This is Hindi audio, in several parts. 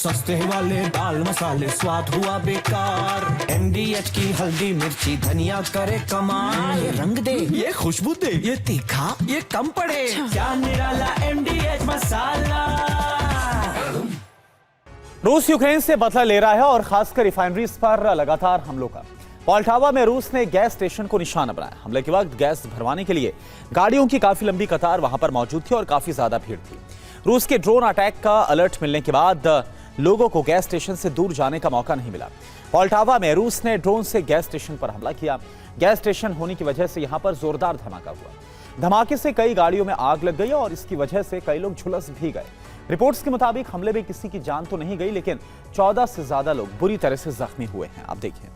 सस्ते वाले दाल मसाले स्वाद हुआ बेकार। MDH की हल्दी मिर्ची धनिया करे कमाल। ये रंग दे, ये खुशबू दे, ये तीखा, ये कम पड़े। क्या निराला MDH मसाला। रूस यूक्रेन से बदला ले रहा है और खासकर रिफाइनरीज पर लगातार हमलों का। पोल्टावा में रूस ने गैस स्टेशन को निशाना बनाया। हमले के वक्त गैस भरवाने के लिए गाड़ियों की काफी लंबी कतार वहां पर मौजूद थी और काफी ज्यादा भीड़ थी। रूस के ड्रोन अटैक का अलर्ट मिलने के बाद लोगों को गैस स्टेशन से दूर जाने का मौका नहीं मिला। पोल्टावा में रूस ने ड्रोन से गैस स्टेशन पर हमला किया। गैस स्टेशन होने की वजह से यहां पर जोरदार धमाका हुआ। धमाके से कई गाड़ियों में आग लग गई और इसकी वजह से कई लोग झुलस भी गए। रिपोर्ट्स के मुताबिक हमले में किसी की जान तो नहीं गई, लेकिन 14 से ज्यादा लोग बुरी तरह से जख्मी हुए हैं। आप देखिए।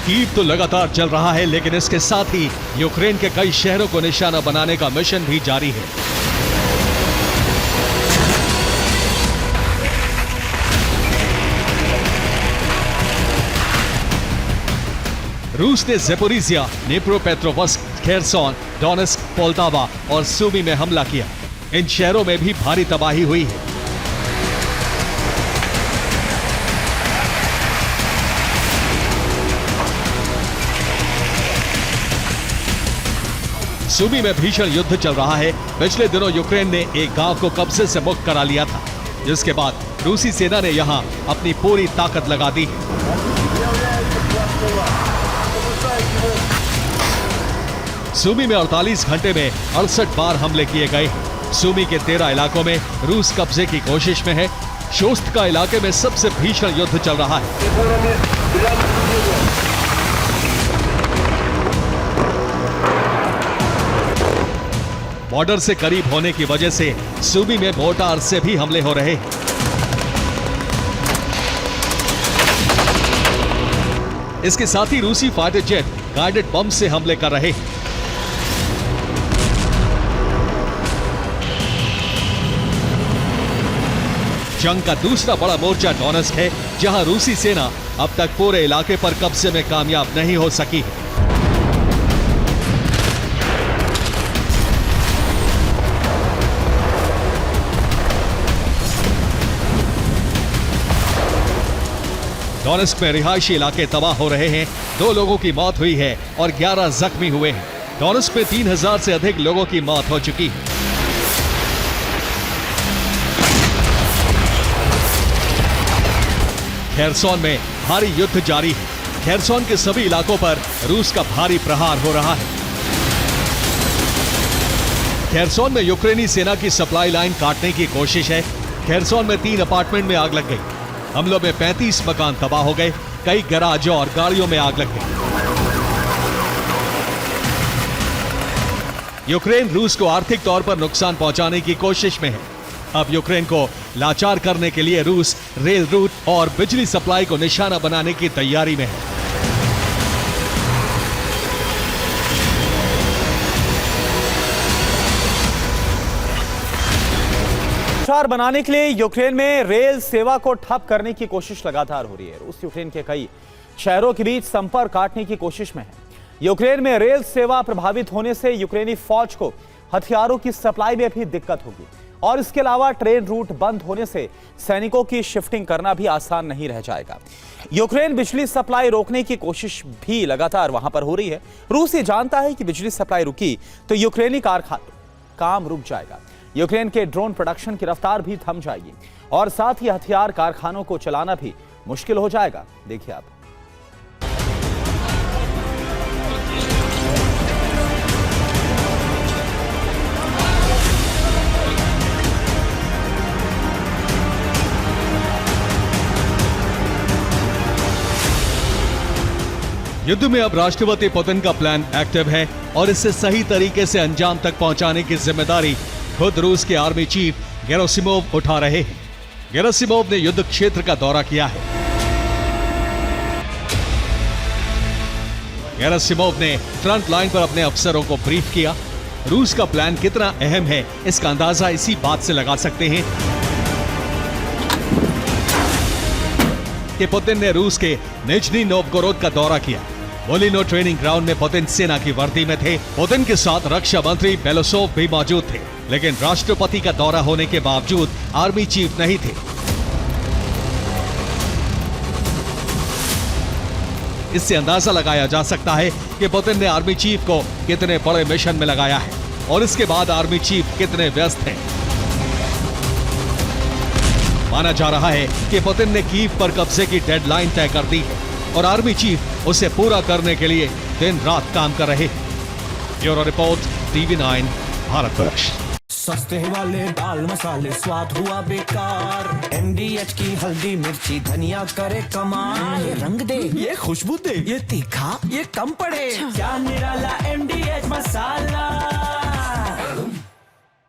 कीव तो लगातार चल रहा है, लेकिन इसके साथ ही यूक्रेन के कई शहरों को निशाना बनाने का मिशन भी जारी है। रूस ने ज़ेपोरिजिया, निप्रोपेट्रोवस्क, खेरसोन, डोनेस्क, पोल्टावा और सूमी में हमला किया। इन शहरों में भी भारी तबाही हुई है। सूमी में भीषण युद्ध चल रहा है। पिछले दिनों यूक्रेन ने एक गांव को कब्जे से मुक्त करा लिया था, जिसके बाद रूसी सेना ने यहां अपनी पूरी ताकत लगा दी। सूमी में 48 घंटे में 68 बार हमले किए गए। सूमी के 13 इलाकों में रूस कब्जे की कोशिश में है। शोस्tka इलाके में सबसे भीषण युद्ध चल रहा है। बॉर्डर से करीब होने की वजह से सूमी में मोर्टार से भी हमले हो रहे हैं। इसके साथ ही रूसी फाइटर जेट गाइडेड बम से हमले कर रहे हैं। जंग का दूसरा बड़ा मोर्चा डोनेस्क है, जहां रूसी सेना अब तक पूरे इलाके पर कब्जे में कामयाब नहीं हो सकी है। डोनेस्क में रिहायशी इलाके तबाह हो रहे हैं। 2 लोगों की मौत हुई है और 11 जख्मी हुए हैं। डोनेस्क में 3000 से अधिक लोगों की मौत हो चुकी है। खेरसोन में भारी युद्ध जारी है। खेरसोन के सभी इलाकों पर रूस का भारी प्रहार हो रहा है। खेरसोन में यूक्रेनी सेना की सप्लाई लाइन काटने की कोशिश है। खेरसोन में 3 अपार्टमेंट में आग लग गई। हमलों में 35 मकान तबाह हो गए। कई गैराज और गाड़ियों में आग लग गई। यूक्रेन रूस को आर्थिक तौर पर नुकसान पहुंचाने की कोशिश में है। अब यूक्रेन को लाचार करने के लिए रूस रेल रूट और बिजली सप्लाई को निशाना बनाने की तैयारी में है। बनाने के लिए यूक्रेन में रेल सेवा को ठप करने की कोशिश लगातार हो रही है। रूस यूक्रेन के कई शहरों के बीच संपर्क काटने की कोशिश में है। यूक्रेन में रेल सेवा प्रभावित होने से यूक्रेनी फौज को हथियारों की सप्लाई में भी दिक्कत होगी और इसके अलावा ट्रेन रूट बंद होने से सैनिकों की शिफ्टिंग करना भी आसान नहीं रह जाएगा। यूक्रेन बिजली सप्लाई रोकने की कोशिश भी लगातार वहां पर हो रही है। रूस ये जानता है कि बिजली सप्लाई रुकी तो यूक्रेनी कारखाना काम रुक जाएगा। यूक्रेन के ड्रोन प्रोडक्शन की रफ्तार भी थम जाएगी और साथ ही हथियार कारखानों को चलाना भी मुश्किल हो जाएगा। देखिए आप। युद्ध में अब राष्ट्रपति पुतिन का प्लान एक्टिव है और इसे सही तरीके से अंजाम तक पहुंचाने की जिम्मेदारी खुद रूस के आर्मी चीफ गेरासिमोव उठा रहे हैं। गेरासिमोव ने युद्ध क्षेत्र का दौरा किया है। गेरासिमोव ने फ्रंट लाइन पर अपने अफसरों को ब्रीफ किया। रूस का प्लान कितना अहम है, इसका अंदाजा इसी बात से लगा सकते हैं कि पुतिन ने रूस के निजनी नोवगोरोड का दौरा किया। मोलिनो ट्रेनिंग ग्राउंड में पुतिन सेना की वर्दी में थे। पुतिन के साथ रक्षा मंत्री बेलोसोव भी मौजूद थे, लेकिन राष्ट्रपति का दौरा होने के बावजूद आर्मी चीफ नहीं थे। इससे अंदाजा लगाया जा सकता है कि पुतिन ने आर्मी चीफ को कितने बड़े मिशन में लगाया है और इसके बाद आर्मी चीफ कितने व्यस्त हैं। माना जा रहा है कि पुतिन ने कीव पर कब्जे की डेडलाइन तय कर दी है और आर्मी चीफ उसे पूरा करने के लिए दिन रात काम कर रहे हैं। Bureau report, TV9 Bharatvarsh. सस्ते वाले दाल मसाले स्वाद हुआ बेकार, MDH की हल्दी मिर्ची धनिया करे कमाल। ये रंग दे, ये खुशबू दे, ये तीखा, ये कम पड़े। क्या निराला MDH मसाला।